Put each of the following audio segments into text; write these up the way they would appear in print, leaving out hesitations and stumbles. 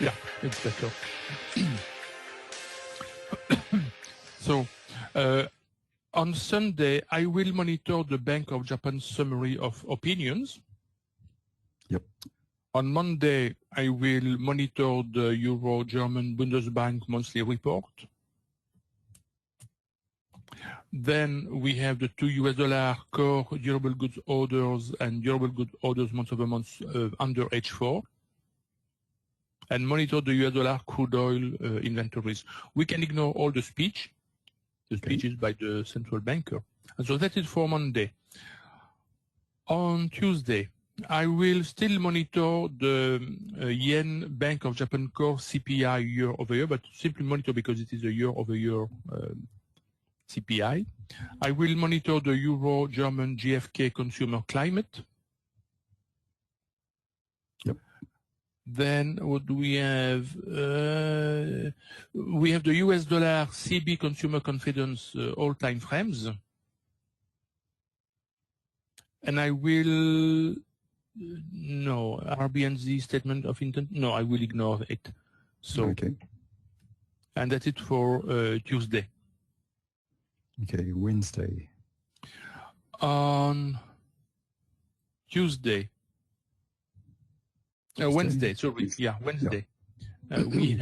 Yeah, it's better. So, on Sunday, I will monitor the Bank of Japan's summary of opinions. Yep. On Monday, I will monitor the Euro-German Bundesbank monthly report. Then we have the two US dollar core durable goods orders and durable goods orders month-over-month under H4. And monitor the US dollar crude oil inventories. We can ignore all the speeches by the central banker. And so that is for Monday. On Tuesday, I will still monitor the Yen Bank of Japan core CPI year-over-year, but simply monitor because it is a year-over-year CPI. I will monitor the Euro-German GFK consumer climate. Yep. Then what do we have? We have the US dollar CB consumer confidence all-time frames. And I will, no, RBNZ statement of intent, no, I will ignore it. So, okay. And that's it for Tuesday. Okay, Wednesday. On Tuesday. Wednesday, sorry. Yeah, Wednesday. Yeah. We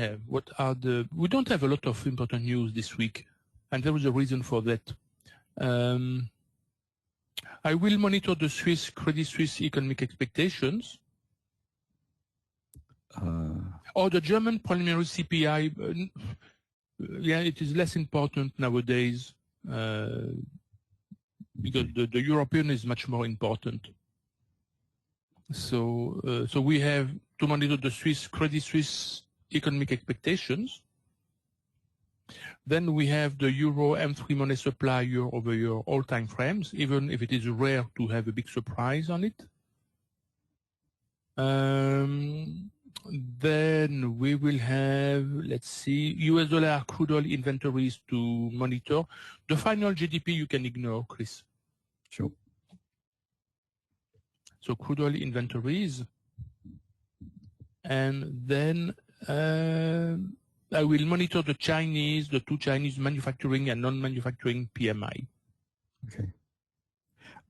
don't have a lot of important news this week, and there is a reason for that. I will monitor the Credit Suisse economic expectations. Or the German preliminary CPI. Yeah, it is less important nowadays because the European is much more important. So we have to monitor the Credit Suisse economic expectations. Then we have the Euro M3 money supply year-over-year all-time frames, even if it is rare to have a big surprise on it. Then we will have, let's see, US dollar crude oil inventories to monitor. The final GDP you can ignore, Chris. Sure. So crude oil inventories. And then I will monitor the two Chinese manufacturing and non-manufacturing PMI. Okay.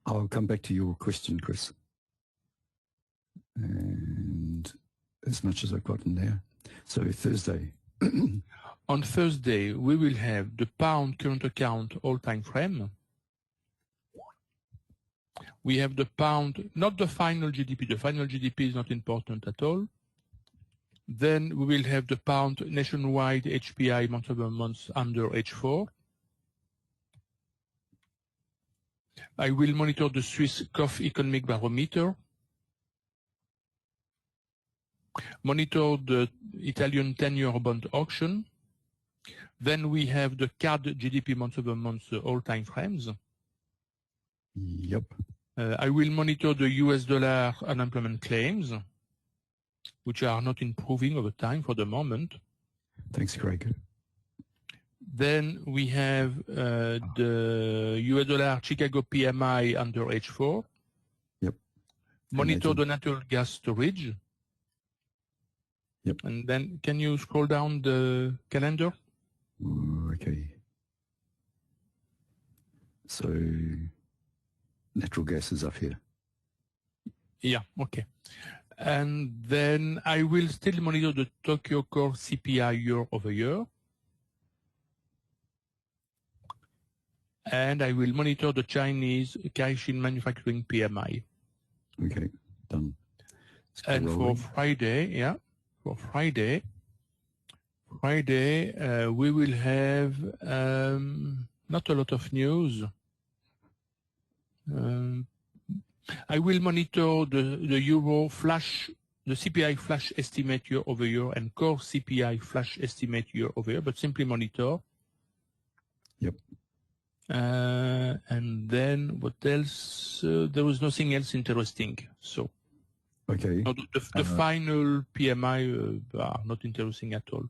I'll come back to your question, Chris. And as much as I've got in there. So Thursday. On Thursday, we will have the pound current account all-time frame. We have the pound, not the final GDP. The final GDP is not important at all. Then we will have the pound nationwide HPI month-over-month under H4. I will monitor the Swiss COF economic barometer. Monitor the Italian 10-year bond auction. Then we have the CAD GDP month-over-month all-time frames. Yep. I will monitor the US dollar unemployment claims, which are not improving over time for the moment. Thanks, Craig. Then we have the US dollar Chicago PMI under H4. Yep. Monitor the natural gas storage. Yep. And then can you scroll down the calendar? Okay. So natural gas is up here. Yeah, okay. And then I will still monitor the Tokyo Core CPI year-over-year. And I will monitor the Chinese Caixin manufacturing PMI. Okay, done. And for Friday, we will have not a lot of news. I will monitor the Euro flash, the CPI flash estimate year-over-year and core CPI flash estimate year-over-year, but simply monitor. Yep. And then what else? There was nothing else interesting. So. Okay. No, the final PMI are not interesting at all.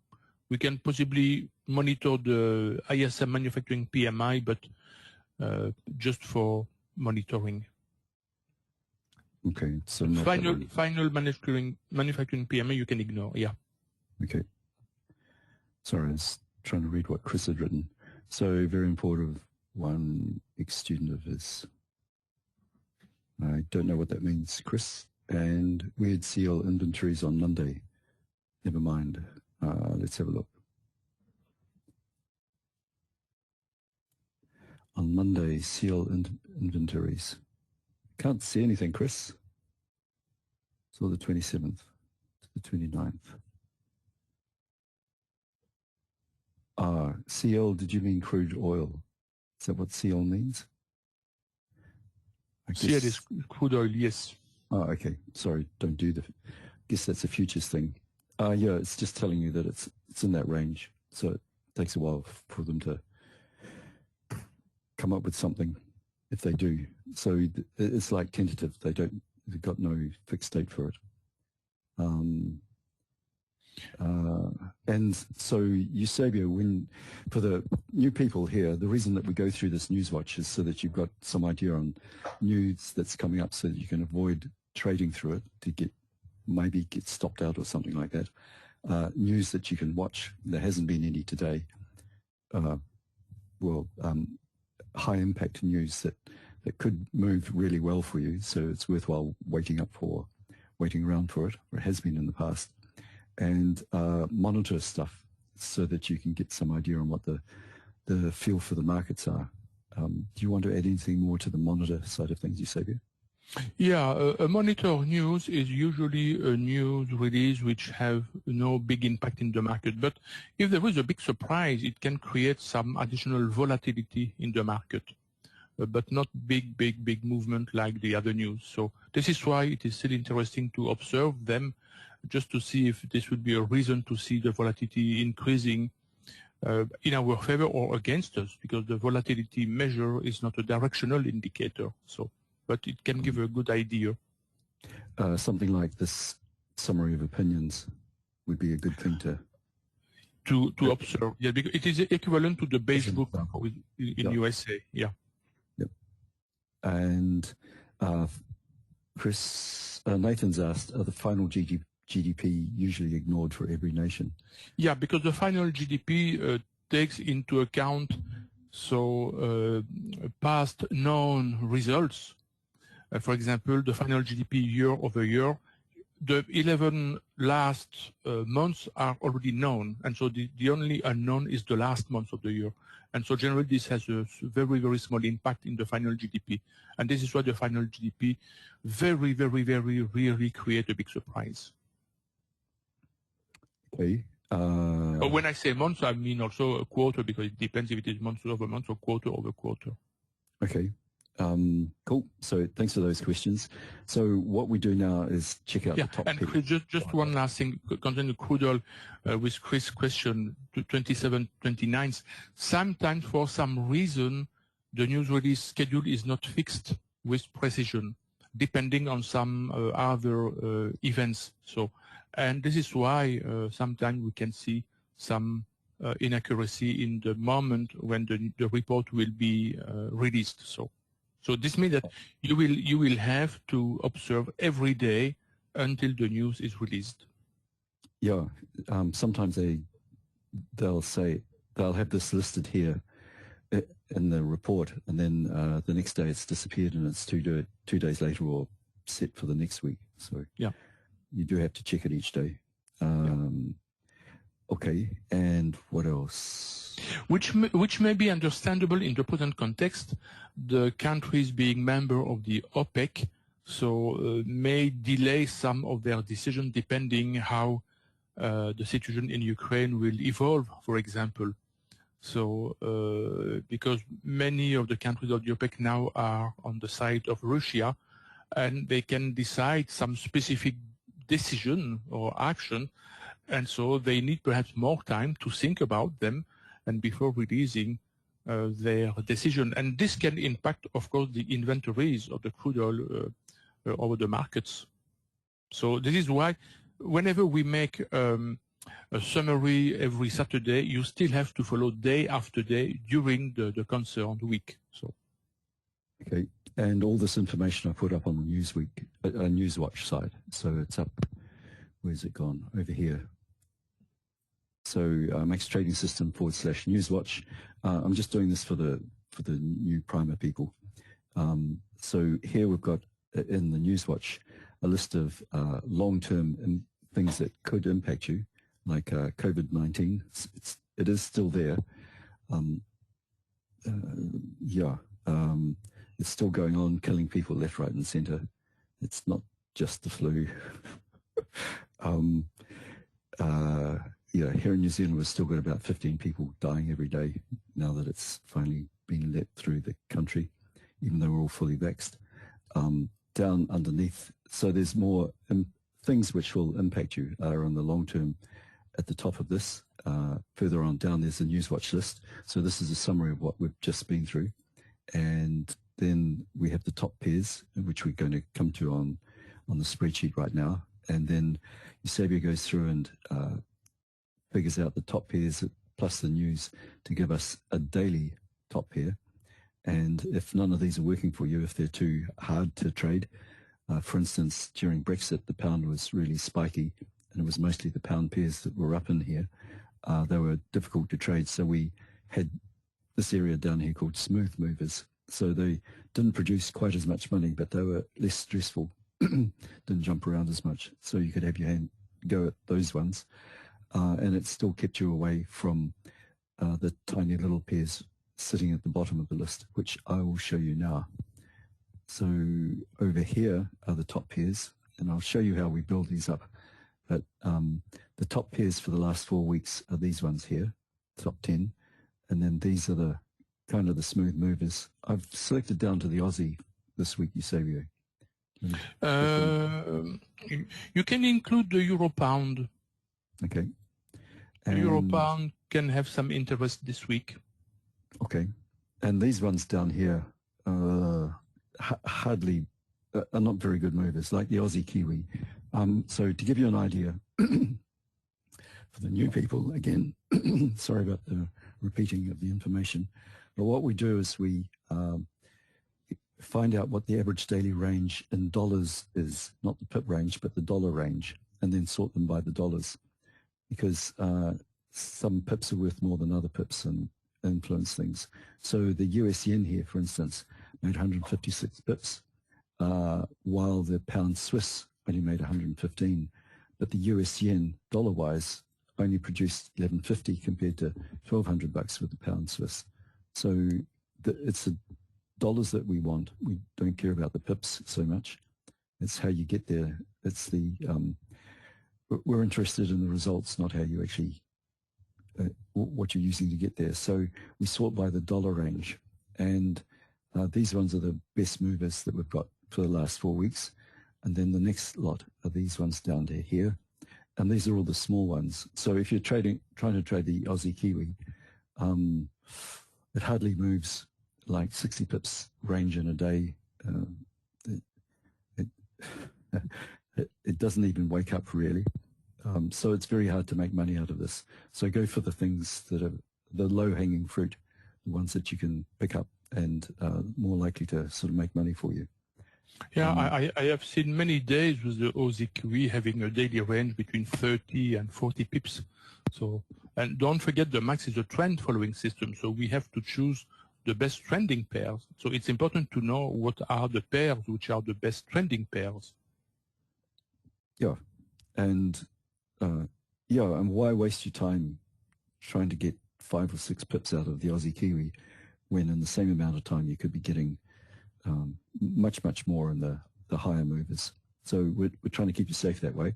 We can possibly monitor the ISM manufacturing PMI, but just for monitoring. Okay. So final manufacturing PMI you can ignore. Yeah. Okay. Sorry, I was trying to read what Chris had written. So very important, one ex-student of his. I don't know what that means, Chris. And weird seal inventories on Monday. Never mind. Let's have a look. On Monday, seal inventories. Can't see anything, Chris. So the 27th to the 29th. CL, did you mean crude oil? Is that what CL means? CL is crude oil, yes. Oh, okay. Sorry, don't do the... I guess that's a futures thing. Yeah, it's just telling you that it's in that range. So it takes a while for them to come up with something if they do. So it's like tentative. They've got no fixed date for it. And so Eusebio, for the new people here, the reason that we go through this Newswatch is so that you've got some idea on news that's coming up so that you can avoid trading through it to maybe get stopped out or something like that. News that you can watch. There hasn't been any today. High impact news that could move really well for you. So it's worthwhile waiting around for it, or it has been in the past. And monitor stuff so that you can get some idea on what the feel for the markets are. Do you want to add anything more to the monitor side of things, Eusebio? Yeah, a monitor news is usually a news release which have no big impact in the market. But if there is a big surprise, it can create some additional volatility in the market, but not big movement like the other news. So this is why it is still interesting to observe them, just to see if this would be a reason to see the volatility increasing in our favor or against us, because the volatility measure is not a directional indicator. So, but it can give a good idea. Something like this summary of opinions would be a good thing to observe. Yeah, because it is equivalent to the beige book in USA. Yeah. Yep. And Nathan's asked, are the final GDP usually ignored for every nation? Yeah, because the final GDP takes into account past known results. For example, the final GDP year over year, the 11 last months are already known, and so the only unknown is the last month of the year. And so generally this has a very small impact in the final GDP. And this is why the final GDP very rarely create a big surprise. Okay. But when I say months, I mean also a quarter, because it depends if it is month over month or quarter over quarter. Okay. Cool. So thanks for those questions. So what we do now is check out the top. And just one last thing concerning crude oil with Chris' question 27-29. Sometimes for some reason the news release schedule is not fixed with precision, depending on some other events. So, and this is why sometimes we can see some inaccuracy in the moment when the report will be released. So this means that you will have to observe every day until the news is released. Yeah, sometimes they'll say they'll have this listed here in the report, and then the next day it's disappeared, and it's 2 days later or set for the next week. So yeah, you do have to check it each day. Okay, and what else? Which may be understandable in the present context. The countries being member of the OPEC, so may delay some of their decisions depending how the situation in Ukraine will evolve, for example. So because many of the countries of the OPEC now are on the side of Russia, and they can decide some specific decision or action, and so they need perhaps more time to think about them and before releasing their decision. And this can impact, of course, the inventories of the crude oil over the markets. So this is why whenever we make a summary every Saturday, you still have to follow day after day during the concerned week. So, okay, and all this information I put up on the Newswatch site. So it's up. Where's it gone? Over here. So Max Trading System / Newswatch. I'm just doing this for the new primer people. So here we've got in the Newswatch a list of long-term things that could impact you, like COVID-19. It is still there. It's still going on, killing people left, right, and center. It's not just the flu. Here in New Zealand, we've still got about 15 people dying every day now that it's finally been let through the country, even though we're all fully vaxxed. Down underneath, so there's more things which will impact you are on the long term at the top of this. Further on down, there's a Newswatch list. So this is a summary of what we've just been through. And then we have the top pairs, which we're going to come to on the spreadsheet right now. And then Eusebio goes through and figures out the top pairs plus the news to give us a daily top pair. And if none of these are working for you, if they're too hard to trade, for instance, during Brexit, the pound was really spiky, and it was mostly the pound pairs that were up in here. They were difficult to trade, so we had this area down here called smooth movers. So they didn't produce quite as much money, but they were less stressful, didn't jump around as much. So you could have your hand go at those ones, and it still kept you away from the tiny little pairs sitting at the bottom of the list, which I will show you now. So over here are the top pairs, and I'll show you how we build these up. But the top pairs for the last 4 weeks are these ones here, top 10, and then these are the kind of the smooth movers. I've selected down to the Aussie this week, Eusebio. You can include the Euro Pound. Okay. The Euro Pound can have some interest this week. Okay. And these ones down here hardly are not very good movers, like the Aussie Kiwi. So to give you an idea, for the new people, again, sorry about the repeating of the information, but what we do is we find out what the average daily range in dollars is, not the pip range, but the dollar range, and then sort them by the dollars, because some pips are worth more than other pips and influence things. So the US yen here, for instance, made 156 pips, while the pound Swiss only made 115. But the US yen, dollar-wise, only produced 1150 compared to 1200 bucks with the pound Swiss. So it's the dollars that we want. We don't care about the pips so much. It's how you get there. It's the we're interested in the results, not how you actually what you're using to get there. So we sort by the dollar range, and these ones are the best movers that we've got for the last 4 weeks. And then the next lot are these ones down to here, and these are all the small ones. So if you're trying to trade the Aussie Kiwi, it hardly moves like 60 pips range in a day. It doesn't even wake up really. So it's very hard to make money out of this. So go for the things that are the low-hanging fruit, the ones that you can pick up and more likely to sort of make money for you. Yeah, I have seen many days with the Aussie Kiwi having a daily range between 30 and 40 pips. So, and don't forget the max is a trend following system. So we have to choose the best trending pairs. So it's important to know what are the pairs which are the best trending pairs. Yeah, and and why waste your time trying to get 5 or 6 pips out of the Aussie Kiwi when in the same amount of time you could be getting much, much more in the higher movers. So we're trying to keep you safe that way.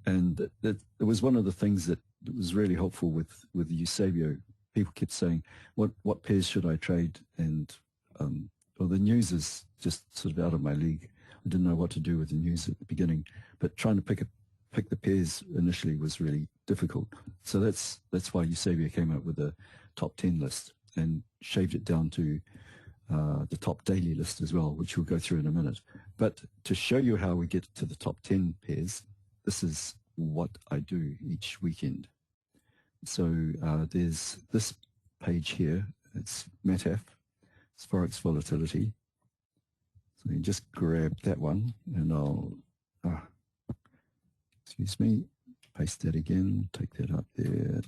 And it was one of the things that was really helpful with Eusebio. People kept saying, what pairs should I trade? And well, the news is just sort of out of my league. I didn't know what to do with the news at the beginning, but trying to pick the pairs initially was really difficult. So that's why Eusebio came up with the top 10 list and shaved it down to the top daily list as well, which we'll go through in a minute. But to show you how we get to the top 10 pairs, this is what I do each weekend. So there's this page here. It's MATF, it's Forex Volatility. So you just grab that one and I'll, excuse me, paste that again, take that up there.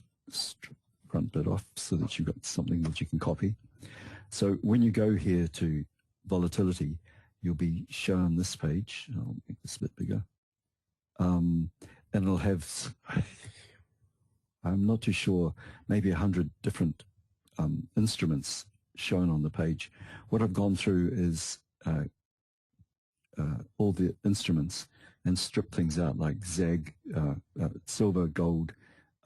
front bit off so that you've got something that you can copy. So when you go here to volatility, you'll be shown this page. I'll make this a bit bigger. And it'll have, I'm not too sure, maybe 100 different instruments shown on the page. What I've gone through is all the instruments and stripped things out like ZAG, silver, gold,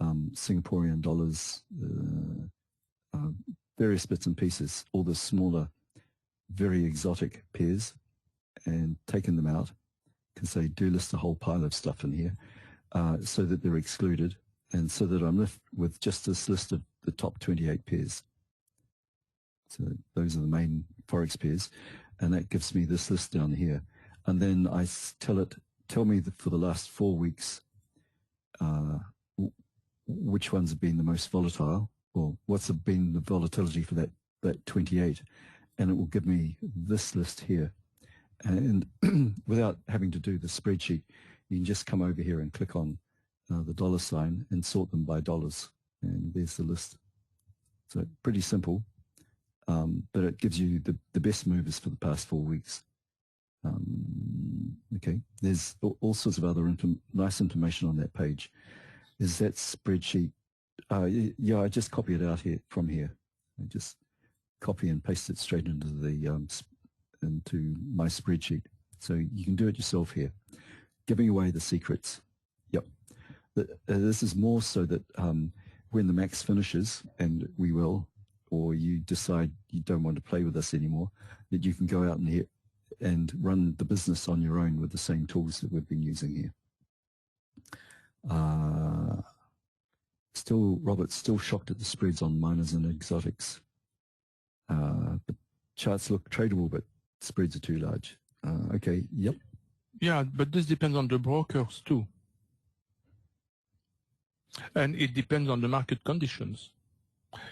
Singaporean dollars, various bits and pieces, all the smaller, very exotic pairs, and taken them out, because they do list a whole pile of stuff in here, so that they're excluded, and so that I'm left with just this list of the top 28 pairs. So those are the main Forex pairs, and that gives me this list down here. And then I tell me that for the last 4 weeks, which ones have been the most volatile, or what's been the volatility for that 28, and it will give me this list here. And without having to do the spreadsheet, you can just come over here and click on the dollar sign and sort them by dollars, and there's the list. So pretty simple, but it gives you the best movers for the past 4 weeks. Okay, there's all sorts of other nice information on that page. Is that spreadsheet? Yeah, I just copy it out here from here. I just copy and paste it straight into into my spreadsheet. So you can do it yourself here. Giving away the secrets. Yep. This is more so that when the max finishes, and we will, or you decide you don't want to play with us anymore, that you can go out and run the business on your own with the same tools that we've been using here. Robert's still shocked at the spreads on miners and exotics. But charts look tradable, but spreads are too large. Okay, yep. Yeah, but this depends on the brokers too. And it depends on the market conditions.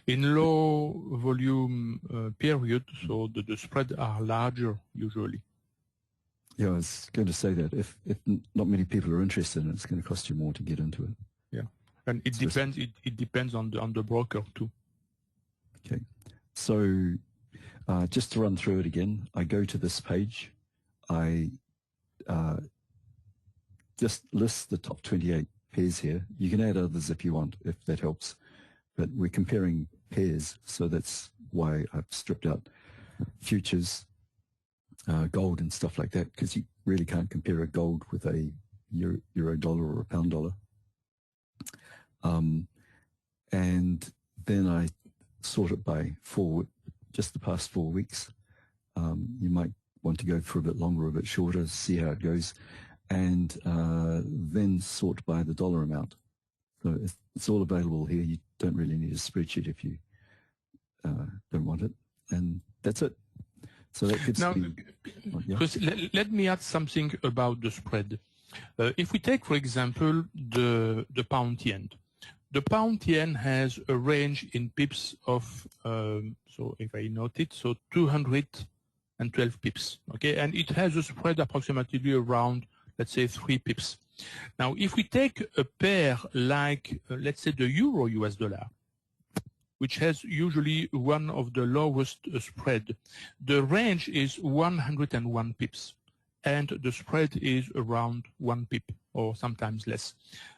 In low volume period, so the spreads are larger usually. Yeah, I was going to say that if not many people are interested in it, it's going to cost you more to get into it. Yeah, and it depends. It depends on the broker too. Okay, so just to run through it again, I go to this page. I just list the top 28 pairs here. You can add others if you want, if that helps. But we're comparing pairs, so that's why I've stripped out futures, gold and stuff like that, because you really can't compare a gold with a euro dollar or a pound dollar. And then I sort it by just the past 4 weeks. You might want to go for a bit longer, a bit shorter, see how it goes, and then sort by the dollar amount. So it's all available here. You don't really need a spreadsheet if you don't want it. And that's it. So that gives me... Yeah. Chris, let me add something about the spread. If we take, for example, the pound yen. The pound yen has a range in pips of, so if I note it, so 212 pips. Okay, and it has a spread approximately around, let's say, 3 pips. Now, if we take a pair like, let's say, the euro US dollar, which has usually one of the lowest spread, the range is 101 pips, and the spread is around 1 pip, or sometimes less.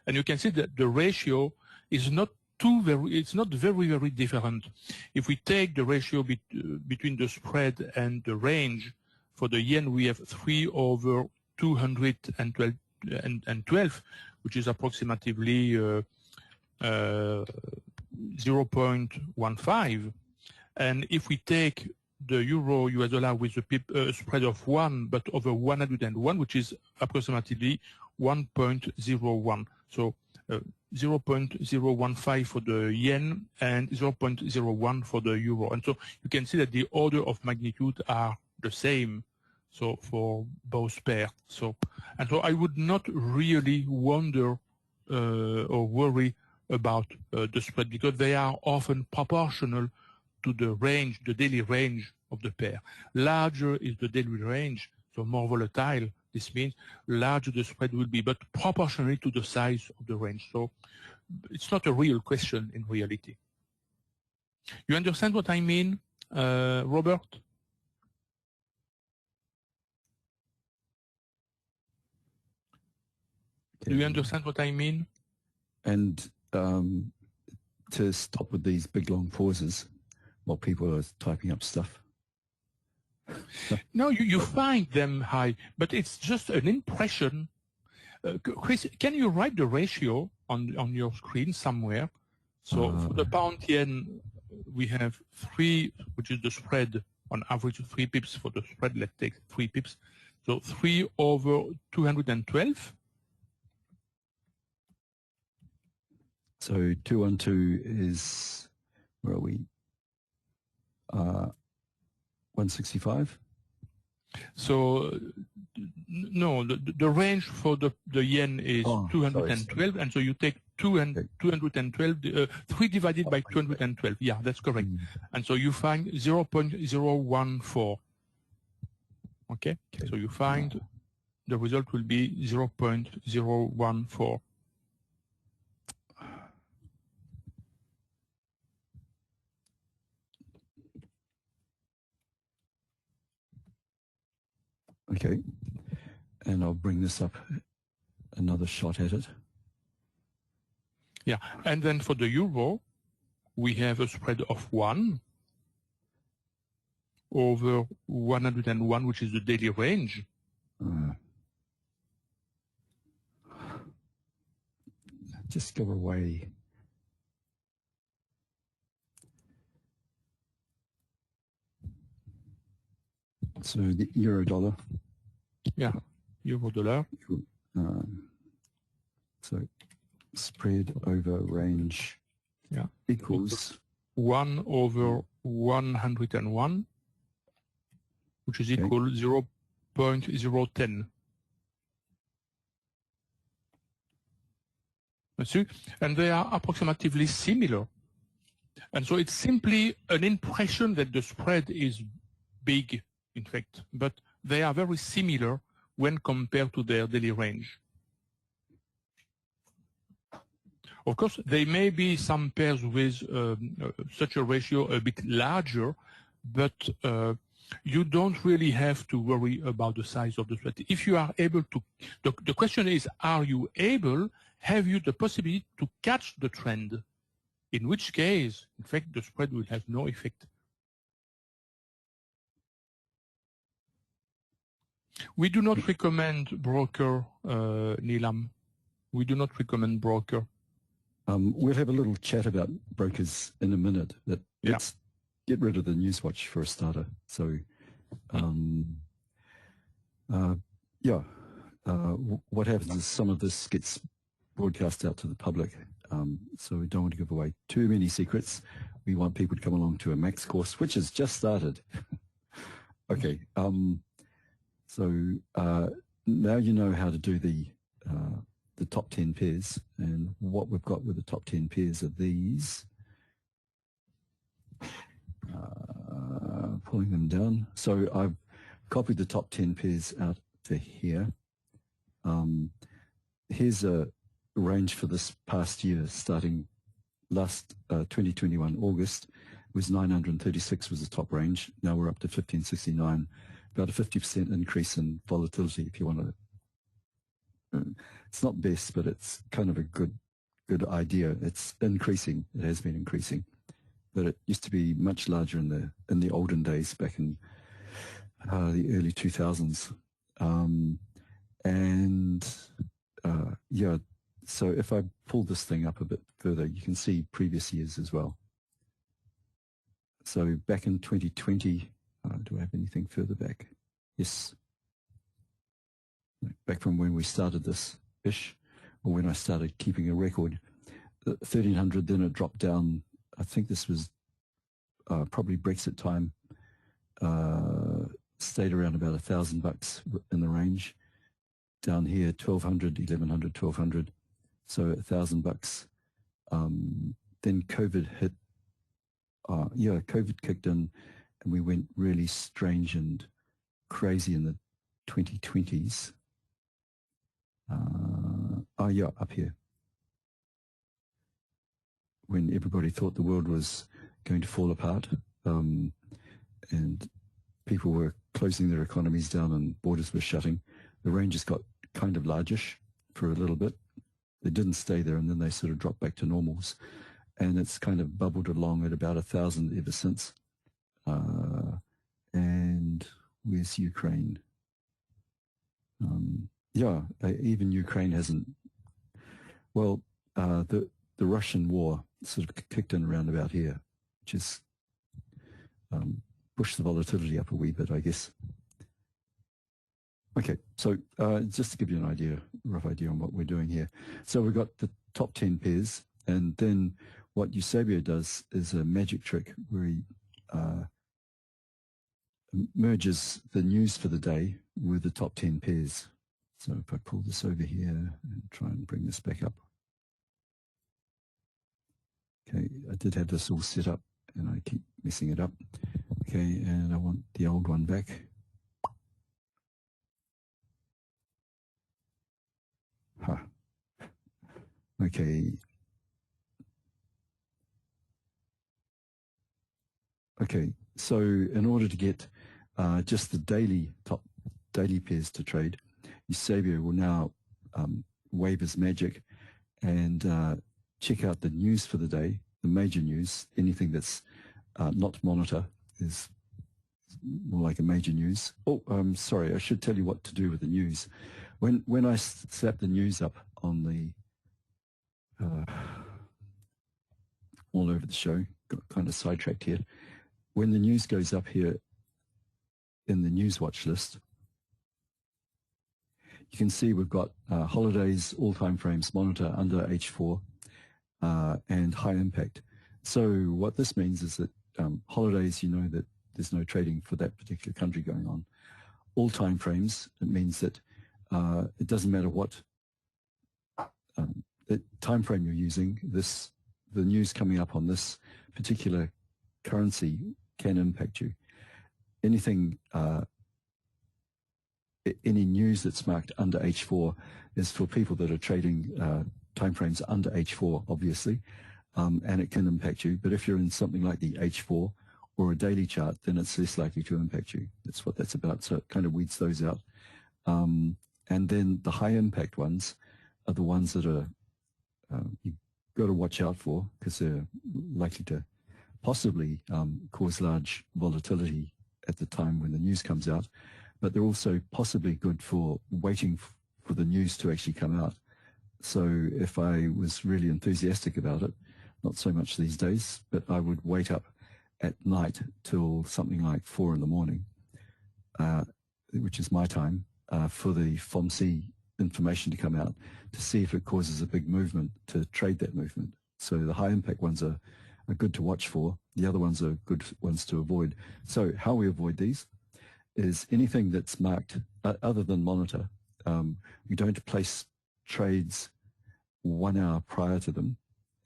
And you can see that the ratio is not very, very different. If we take the ratio between the spread and the range, for the yen we have 3/212, which is approximately 0.15. And if we take the euro US dollar with a spread of 1 but over 101, which is approximately 1.01. So 0.015 for the yen and 0.01 for the euro. And so you can see that the order of magnitude are the same, so for both pairs. So I would not really wonder or worry about the spread, because they are often proportional to the daily range of the pair. Larger is the daily range, so more volatile, This means larger the spread will be, but proportionally to the size of the range. So it's not a real question in reality. You understand what I mean, Robert? Okay. Do you understand what I mean? And to stop with these big long pauses while people are typing up stuff. No, you find them high, but it's just an impression. Chris, can you write the ratio on your screen somewhere? So for the pound yen, we have 3, which is the spread on average 3 pips for the spread. Let's take 3 pips. So 3 over 212. So 212 is, where are we? 165? So no, the range for the yen is 212, sorry. And so you take 212, 3 divided by 212. Yeah, that's correct. And so you find 0.014. Okay, so you find the result will be 0.014. Okay, and I'll bring this up another shot at it. Yeah, and then for the euro, we have a spread of 1 over 101, which is the daily range. Just go away. So the euro dollar. Yeah, euro dollar. So spread over range, yeah, equals 1 over 101, which is equal 0.010. See? And they are approximately similar. And so it's simply an impression that the spread is big, in fact, but they are very similar when compared to their daily range. Of course, there may be some pairs with such a ratio a bit larger, but you don't really have to worry about the size of the spread. If you are able to, the question is, are you able, have you the possibility to catch the trend? In which case, in fact, the spread will have no effect. We do not recommend broker, Neelam. We do not recommend broker. We'll have a little chat about brokers in a minute. Let's get rid of the Newswatch for a starter. So, what happens is some of this gets broadcast out to the public. So we don't want to give away too many secrets. We want people to come along to a Max course, which has just started. Okay. So now you know how to do the top 10 pairs, and what we've got with the top 10 pairs are these. Pulling them down. So I've copied the top 10 pairs out to here. Here's a range for this past year, starting last 2021 August was 936 was the top range. Now we're up to 1569, about a 50% increase in volatility. If you want to, it's not best, but it's kind of a good idea. It's increasing. It has been increasing, but it used to be much larger in the olden days, back in the early 2000s. So if I pull this thing up a bit further, you can see previous years as well. So back in 2020, do I have anything further back? Yes. Back from when we started this-ish, or when I started keeping a record, 1,300, then it dropped down. I think this was probably Brexit time, stayed around about $1,000 in the range. Down here, 1,200, 1,100, 1,200, so $1,000. Then COVID hit. COVID kicked in, and we went really strange and crazy in the 2020s. Yeah, up here. When everybody thought the world was going to fall apart, and people were closing their economies down and borders were shutting, the ranges got kind of largish for a little bit. They didn't stay there, and then they sort of dropped back to normals. And it's kind of bubbled along at about 1,000 ever since. And where's Ukraine? Even Ukraine hasn't. Well, the Russian war sort of kicked in around about here, which has pushed the volatility up a wee bit, I guess. Okay, so just to give you an idea, rough idea on what we're doing here. So we've got the top 10 pairs, and then what Eusebio does is a magic trick where he merges the news for the day with the top 10 pairs. So if I pull this over here and try and bring this back up. Okay, I did have this all set up and I keep messing it up. Okay, and I want the old one back. Huh. Okay. Okay, so in order to get just the top daily pairs to trade, Eusebio will now wave his magic and check out the news for the day, the major news. Anything that's not monitor is more like a major news. Oh, sorry, I should tell you what to do with the news. When I slap the news up on the all over the show, got kind of sidetracked here. When the news goes up here in the Newswatch list, you can see we've got holidays, all time frames, monitor under H4, and high impact. So what this means is that holidays, you know that there's no trading for that particular country going on. All time frames, it means that it doesn't matter what time frame you're using, the news coming up on this particular currency can impact you. Anything, any news that's marked under H4 is for people that are trading timeframes under H4, obviously, and it can impact you. But if you're in something like the H4 or a daily chart, then it's less likely to impact you. That's what that's about. So it kind of weeds those out. And then the high impact ones are the ones that are you've got to watch out for because they're likely to possibly cause large volatility at the time when the news comes out, but they're also possibly good for waiting for the news to actually come out. So if I was really enthusiastic about it, not so much these days, but I would wait up at night till something like 4 in the morning, which is my time, for the FOMC information to come out to see if it causes a big movement to trade that movement. So the high impact ones are good to watch for. The other ones are good ones to avoid. So how we avoid these is anything that's marked other than monitor. We don't place trades 1 hour prior to them,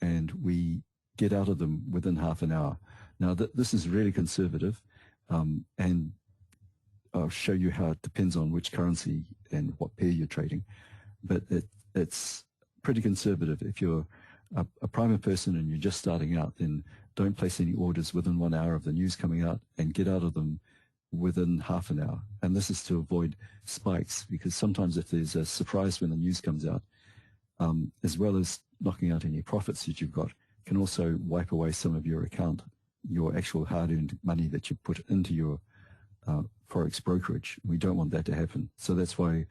and we get out of them within half an hour. Now, this is really conservative, and I'll show you how it depends on which currency and what pair you're trading, but it's pretty conservative. If you're a primer person and you're just starting out, then don't place any orders within 1 hour of the news coming out and get out of them within half an hour. And this is to avoid spikes, because sometimes if there's a surprise when the news comes out, as well as knocking out any profits that you've got, can also wipe away some of your account, your actual hard-earned money that you put into your Forex brokerage. We don't want that to happen. So that's why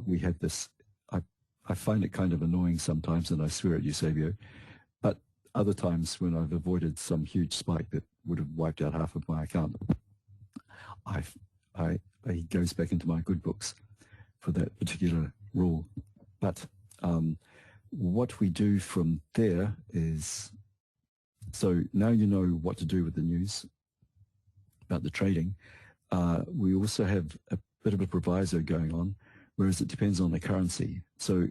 we have this. I find it kind of annoying sometimes, and I swear at Eusebio, but other times when I've avoided some huge spike that would have wiped out half of my account, he goes back into my good books for that particular rule. But what we do from there is, so now you know what to do with the news about the trading. We also have a bit of a proviso going on, whereas it depends on the currency. So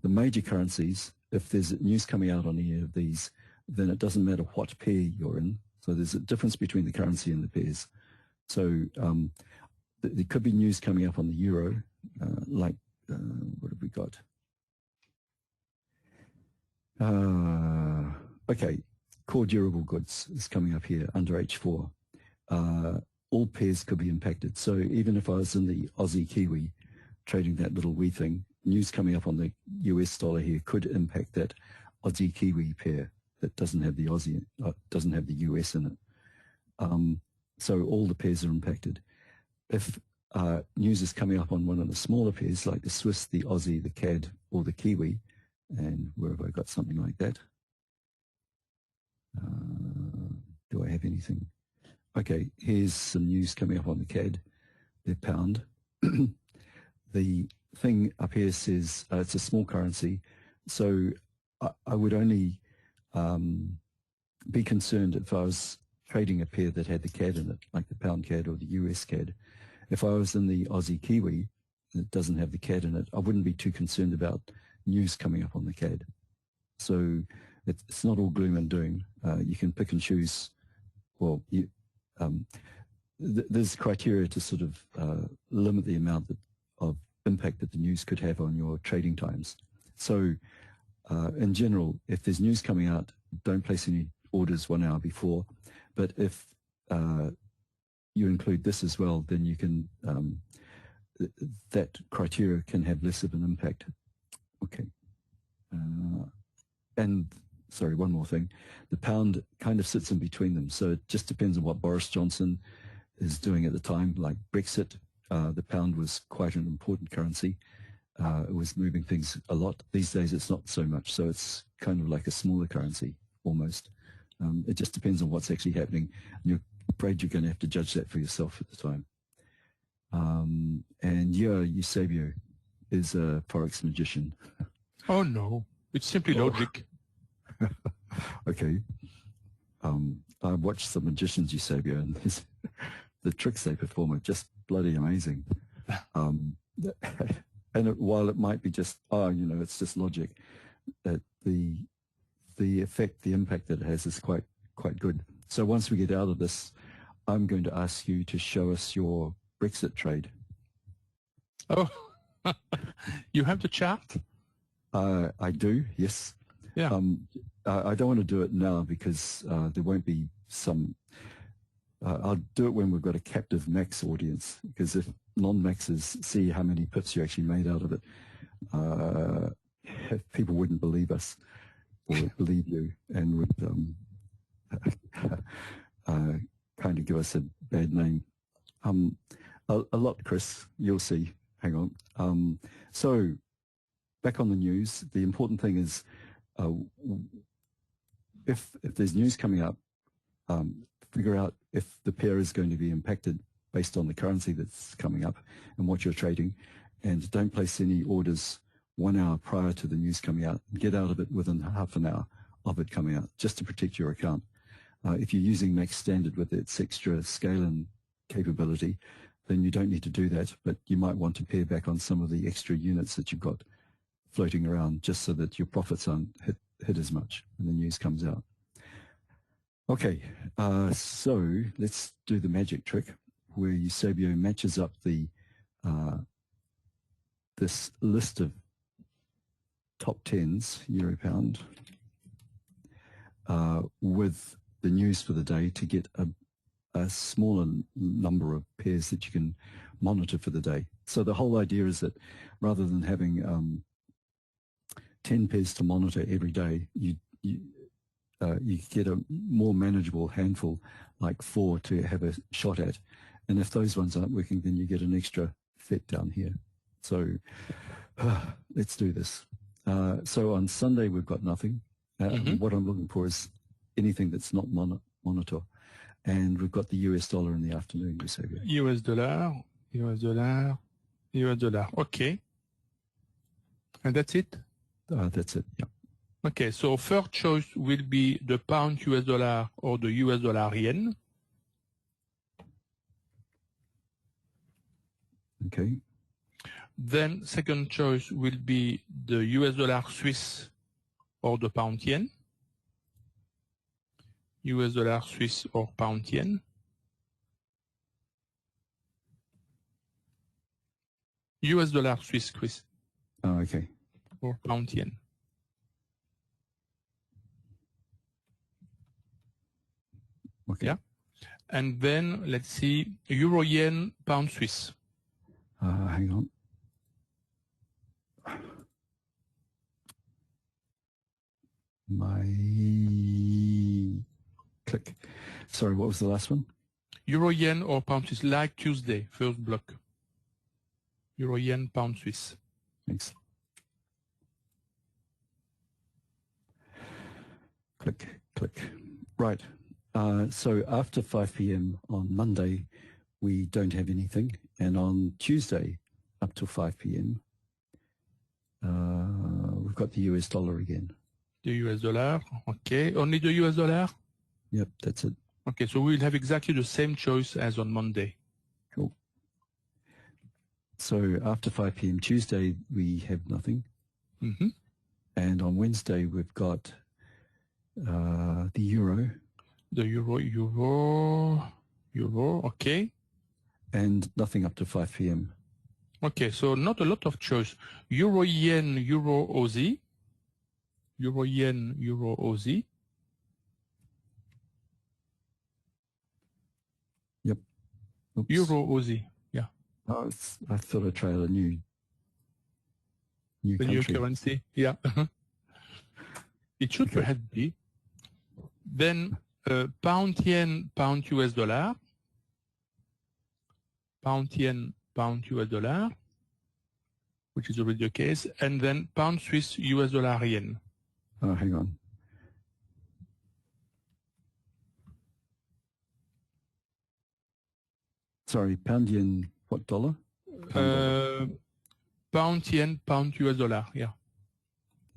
the major currencies, if there's news coming out on any of these, then it doesn't matter what pair you're in. So there's a difference between the currency and the pairs. So there could be news coming up on the euro, what have we got? Okay, core durable goods is coming up here under H4. All pairs could be impacted. So even if I was in the Aussie Kiwi trading that little wee thing, news coming up on the US dollar here could impact that Aussie Kiwi pair that doesn't have the Aussie, doesn't have the US in it. So all the pairs are impacted. If news is coming up on one of the smaller pairs like the Swiss, the Aussie, the CAD, or the Kiwi, and where have I got something like that? Do I have anything? Okay, here's some news coming up on the CAD, the pound. The thing up here says it's a small currency, so I would only be concerned if I was trading a pair that had the CAD in it, like the pound CAD or the US CAD. If I was in the Aussie Kiwi that doesn't have the CAD in it, I wouldn't be too concerned about news coming up on the CAD. So it's not all gloom and doom. You can pick and choose. Well, there's criteria to sort of limit the amount of impact that the news could have on your trading times. So in general, if there's news coming out, don't place any orders 1 hour before. But if you include this as well, then you can, that criteria can have less of an impact. Okay. And sorry, one more thing. The pound kind of sits in between them. So it just depends on what Boris Johnson is doing at the time. Like Brexit, the pound was quite an important currency. It was moving things a lot. These days it's not so much. So it's kind of like a smaller currency almost. It just depends on what's actually happening. You're afraid you're going to have to judge that for yourself at the time. And yeah, Eusebio is a Forex magician. Oh no, it's simply logic. Okay. I watched some magicians, Eusebio, and the tricks they perform are just bloody amazing. And while it might be just, it's just logic, that the effect, the impact that it has is quite good. So once we get out of this, I'm going to ask you to show us your Brexit trade. Oh, you have the chart? I do, yes. Yeah. I don't want to do it now because there won't be some. I'll do it when we've got a captive max audience, because if non-maxers see how many pips you actually made out of it, people wouldn't believe us or believe you, and would kind of give us a bad name. A lot, Chris, you'll see. Hang on. So back on the news, the important thing is if there's news coming up, figure out if the pair is going to be impacted based on the currency that's coming up and what you're trading, and don't place any orders 1 hour prior to the news coming out. Get out of it within half an hour of it coming out, just to protect your account. If you're using Max Standard with its extra scale and capability, then you don't need to do that, but you might want to pare back on some of the extra units that you've got floating around, just so that your profits aren't hit as much when the news comes out. Okay, so let's do the magic trick where Eusebio matches up the this list of top 10s, Euro Pound, with the news for the day to get a smaller number of pairs that you can monitor for the day. So the whole idea is that rather than having 10 pairs to monitor every day, you get a more manageable handful, like 4 to have a shot at. And if those ones aren't working, then you get an extra fit down here. So let's do this. So on Sunday, we've got nothing. What I'm looking for is anything that's not monitor. And we've got the US dollar in the afternoon, Eusebio. US dollar, US dollar, US dollar. Okay. And that's it? That's it, yeah. Okay, so first choice will be the pound US dollar or the US dollar yen. Okay. Then second choice will be the US dollar Swiss or the pound yen. US dollar Swiss or pound yen. US dollar Swiss, Chris. Oh, okay. Or pound yen. Okay. Yeah. And then let's see, Euro, Yen, Pound Swiss. Hang on. Click. Sorry, what was the last one? Euro, Yen, or Pound Swiss, like Tuesday, first block. Euro, Yen, Pound Swiss. Thanks. Click, click. Right. So after 5 p.m. on Monday, we don't have anything. And on Tuesday, up till 5 p.m., we've got the US dollar again. The US dollar. Okay. Only the US dollar? Yep, that's it. Okay. So we'll have exactly the same choice as on Monday. Cool. So after 5 p.m. Tuesday, we have nothing. Mm-hmm. And on Wednesday, we've got the euro. The euro. Okay. And nothing up to 5 p.m. Okay. So not a lot of choice. Euro, Yen, Euro, Aussie. Euro, Yen, Euro, Aussie. Yep. Oops. Euro, Aussie. Yeah. Oh, I thought I'd try a new The country. new currency. Yeah. It should Okay. perhaps be. Then pound, yen, pound, US dollar. Pound, yen, pound, US dollar, which is already the case. And then pound, Swiss, US dollar, yen. Oh, hang on. Sorry, pound, yen, what dollar? Pound, yen, pound, US dollar. Yeah.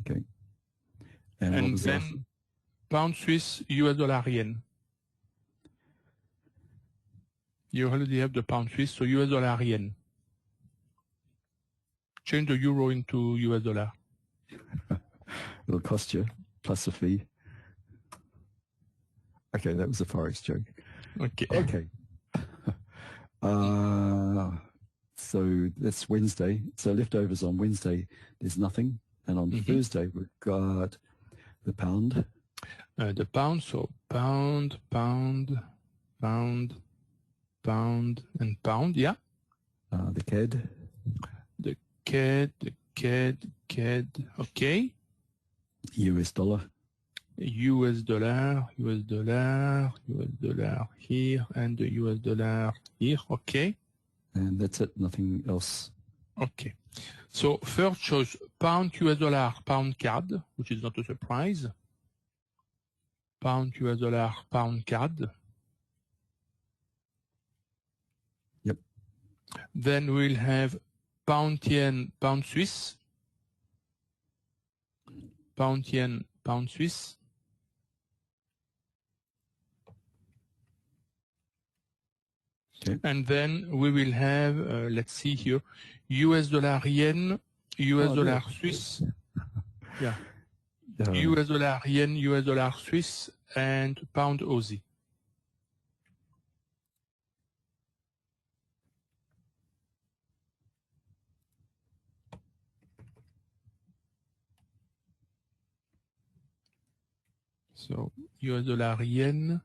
Okay. And what was then that? pound, Swiss, US dollar, yen. You already have the pound Swiss, so US dollar, yen. Change the euro into US dollar. It'll cost you, plus a fee. Okay, that was a Forex joke. Okay. Okay. So that's Wednesday. So leftovers on Wednesday, there's nothing. And on Thursday, we've got the pound. The pound, so pound, and pound, yeah. The CAD. The CAD, okay. US dollar. US dollar here, and the US dollar here, okay. And that's it, nothing else. Okay. So first choice, pound, US dollar, pound CAD, which is not a surprise. Pound, US dollar, pound CAD. Yep. Then we'll have pound, yen, pound Swiss. Pound, yen, pound Swiss. Okay. And then we will have, let's see here, US dollar, yen, US dollar, Swiss. Yeah. US dollar, yen, US dollar, Swiss, and pound Aussie. So US dollar, yen,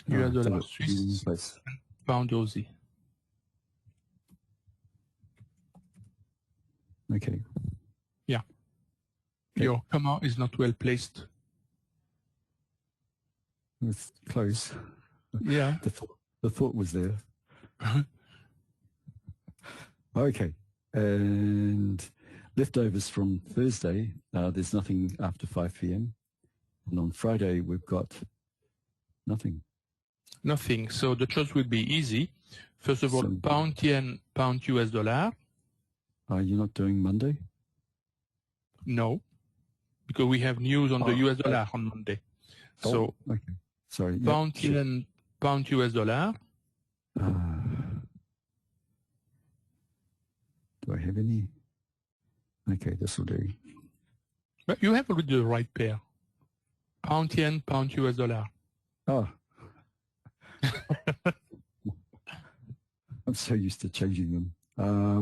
US dollar, Swiss, and pound Aussie. Okay. Yeah. Okay. Your comma is not well placed. It's close. Yeah. The thought was there. Okay. And leftovers from Thursday, there's nothing after 5 p.m. And on Friday, we've got nothing. Nothing. So the choice will be easy. First of all, pound yen, pound US dollar. You're not doing Monday? No, because we have news on the US dollar on Monday. So, okay. Sorry. Pound yen, pound US dollar. Do I have any? Okay, this will do. But you have already the right pair. Pound yen, pound US dollar. Oh. I'm so used to changing them.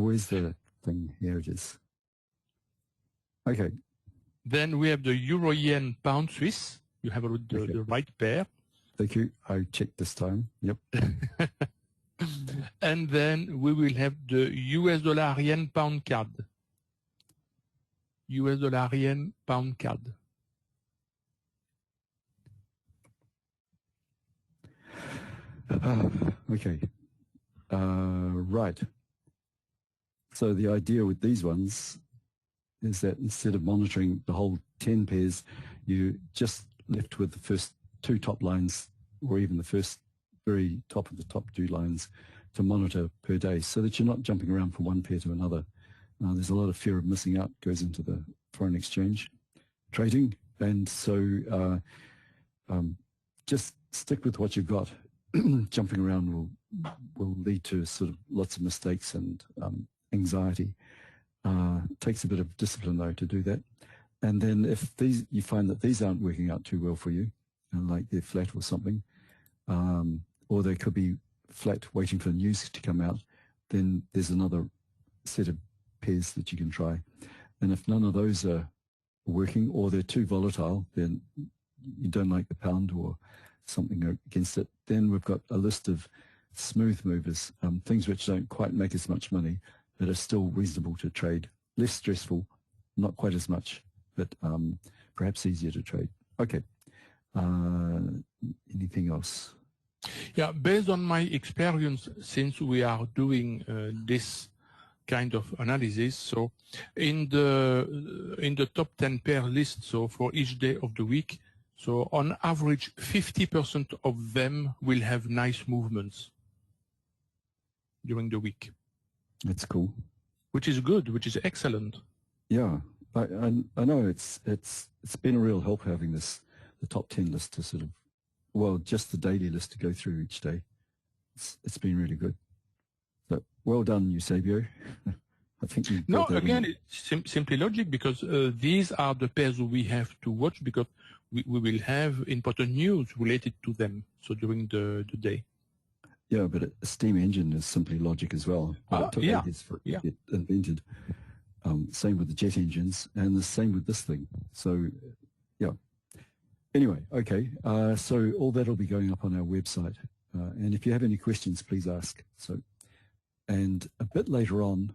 Where's the thing? Here it is. Okay. Then we have the euro yen, pound Swiss. You have already the right pair. Thank you. I checked this time. Yep. And then we will have the US dollar yen pound card. US dollar yen pound card. Okay. Right. So the idea with these ones is that instead of monitoring the whole 10 pairs, you just left with the first two top lines, or even the first very top of the top two lines to monitor per day, so that you're not jumping around from one pair to another. There's a lot of fear of missing out goes into the foreign exchange trading, and so just stick with what you've got. Jumping around will lead to sort of lots of mistakes and anxiety. Takes a bit of discipline though to do that. And then if you find that these aren't working out too well for you, like they're flat or something, or they could be flat waiting for the news to come out, then there's another set of pairs that you can try. And if none of those are working, or they're too volatile, then you don't like the pound or something against it, then we've got a list of smooth movers, things which don't quite make as much money, but are still reasonable to trade, less stressful, not quite as much, but perhaps easier to trade. Okay. Anything else? Yeah, based on my experience, since we are doing this kind of analysis, so in the top 10 pair list, so for each day of the week, so on average, 50% of them will have nice movements during the week. That's cool. Which is good, which is excellent. Yeah, I know it's been a real help having the top 10 list to sort of, well, just the daily list to go through each day. It's been really good. So well done, Eusebio. I think you no, again, it's simply logic, because these are the pairs we have to watch, because we will have important news related to them. So during the day. Yeah, but a steam engine is simply logic as well. It took ages for it to get invented. Same with the jet engines, and the same with this thing. So, yeah. Anyway, okay. So all that will be going up on our website. And if you have any questions, please ask. So, and a bit later on,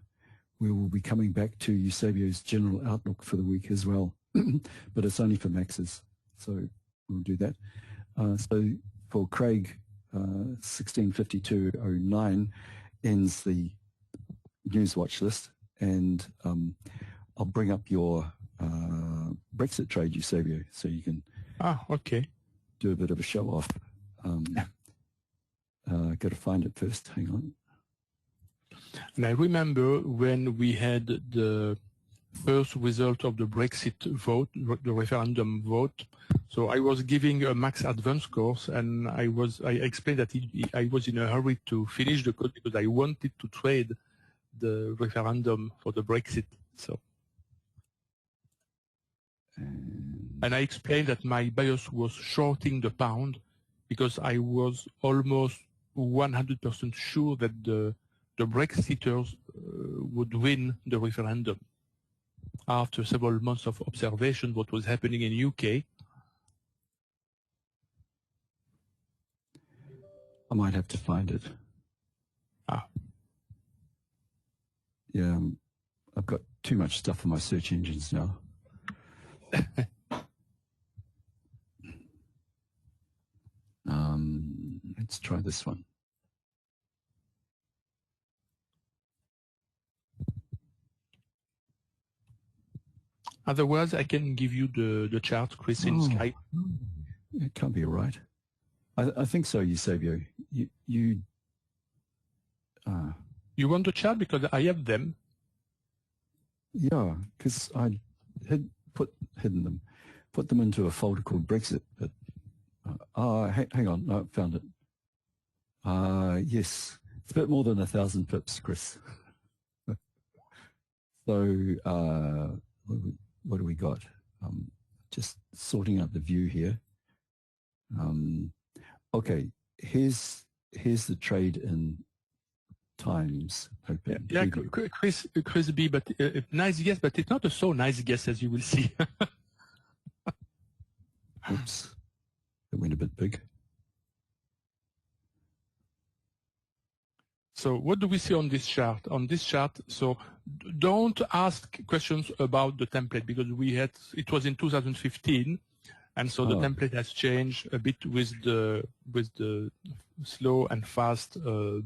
we will be coming back to Eusebio's general outlook for the week as well. But it's only for Maxes. So we'll do that. So for Craig, 1652.09 ends the Newswatch list, and I'll bring up your Brexit trade, Eusebio, so you can do a bit of a show off. Got to find it first. Hang on. And I remember when we had the first result of the Brexit vote, the referendum vote. So I was giving a max advance course, and I explained that I was in a hurry to finish the code because I wanted to trade the referendum for the Brexit. So, and I explained that my bias was shorting the pound because I was almost 100% sure that the Brexiters would win the referendum. After several months of observation, what was happening in UK. I might have to find it. Yeah, I've got too much stuff on my search engines now. Let's try this one. Otherwise, I can give you the chart, Chris, in Skype. It can't be right. I think so, Eusebio. You want the chart because I have them. Yeah, because I had hidden them, put them into a folder called Brexit. But hang on, no, I found it. Yes, it's a bit more than 1,000 pips, Chris. So what do we got? Just sorting out the view here. Okay, here's the trade in times. Yeah, Chris B, but nice guess, but it's not a so nice guess as you will see. Oops. It went a bit big. So what do we see on this chart? On this chart, so don't ask questions about the template because it was in 2015, and so the template has changed a bit with the slow and fast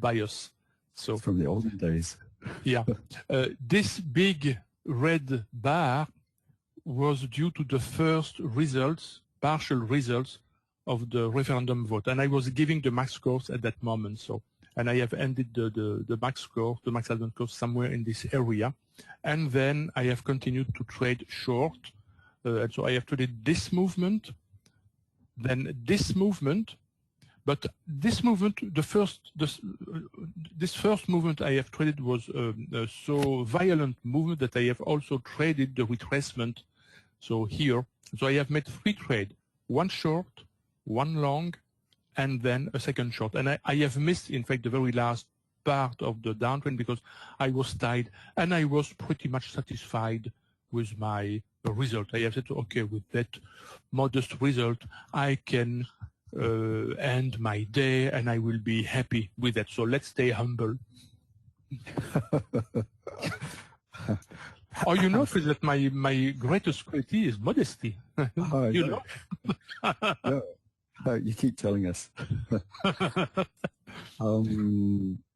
bias. So from the olden days. Yeah, this big red bar was due to the first results, partial results of the referendum vote, and I was giving the max scores at that moment. So. And I have ended the max score, the max advance course somewhere in this area. And then I have continued to trade short. And so I have traded this movement, then this movement. But this movement, this first movement I have traded was a so violent movement that I have also traded the retracement. So here, so I have made 3 trades, 1 short, 1 long, and then a second short. And I have missed, in fact, the very last part of the downtrend because I was tied and I was pretty much satisfied with my result. I have said, okay, with that modest result, I can end my day and I will be happy with that. So let's stay humble. Oh, you know, Chris, that my greatest quality is modesty. You know? No. You keep telling us.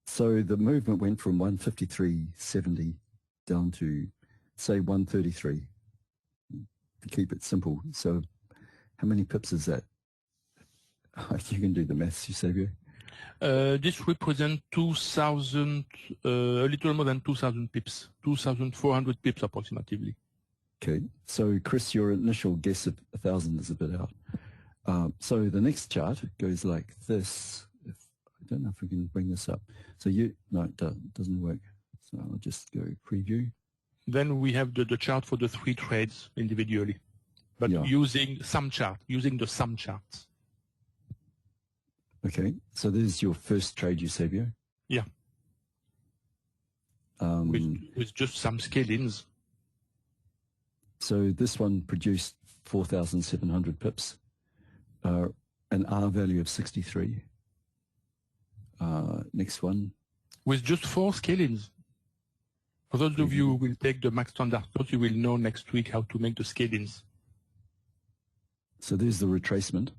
So the movement went from 153.70 down to, say, 133. To keep it simple. So how many pips is that? You can do the maths, Eusebio. This represents 2,000, a little more than 2,000 pips, 2,400 pips approximately. Okay. So, Chris, your initial guess of 1,000 is a bit out. So the next chart goes like this. I don't know if we can bring this up. So no, it doesn't work. So I'll just go preview. Then we have the chart for the 3 trades individually, but using the sum charts. Okay, so there's your first trade, Eusebio. Yeah. With just some scale-ins. So this one produced 4,700 pips. An R value of 63. Next one. With just 4 scale-ins. For those of you who will take the max standard course, you will know next week how to make the scale-ins. So there's the retracement.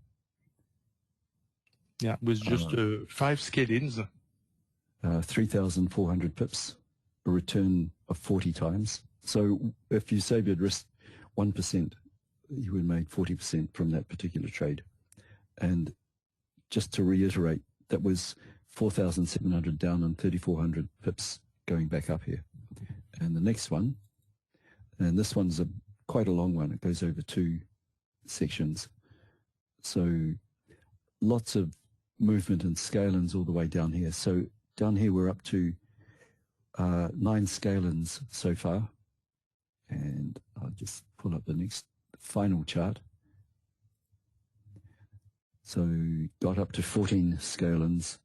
Yeah, with just 5 scale-ins. 3,400 pips, a return of 40 times. So if you say you'd risked 1%, you would have made 40% from that particular trade. And just to reiterate, that was 4,700 down and 3,400 pips going back up here. And the next one, and this one's quite a long one. It goes over 2 sections. So lots of movement and scale-ins all the way down here. So down here we're up to 9 scale-ins so far. And I'll just pull up the next final chart. So got up to 14 scale-ins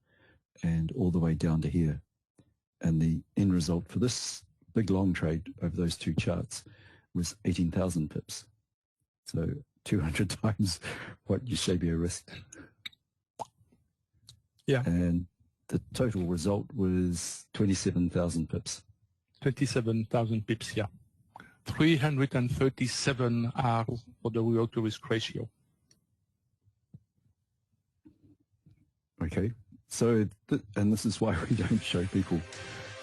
and all the way down to here. And the end result for this big long trade over those 2 charts was 18,000 pips. So 200 times what Eusebio risked. Yeah. And the total result was 27,000 pips. 27,000 pips, yeah. 337 R for the reward to risk ratio. Okay, so, and this is why we don't show people,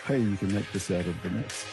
hey, you can make this out of the maths.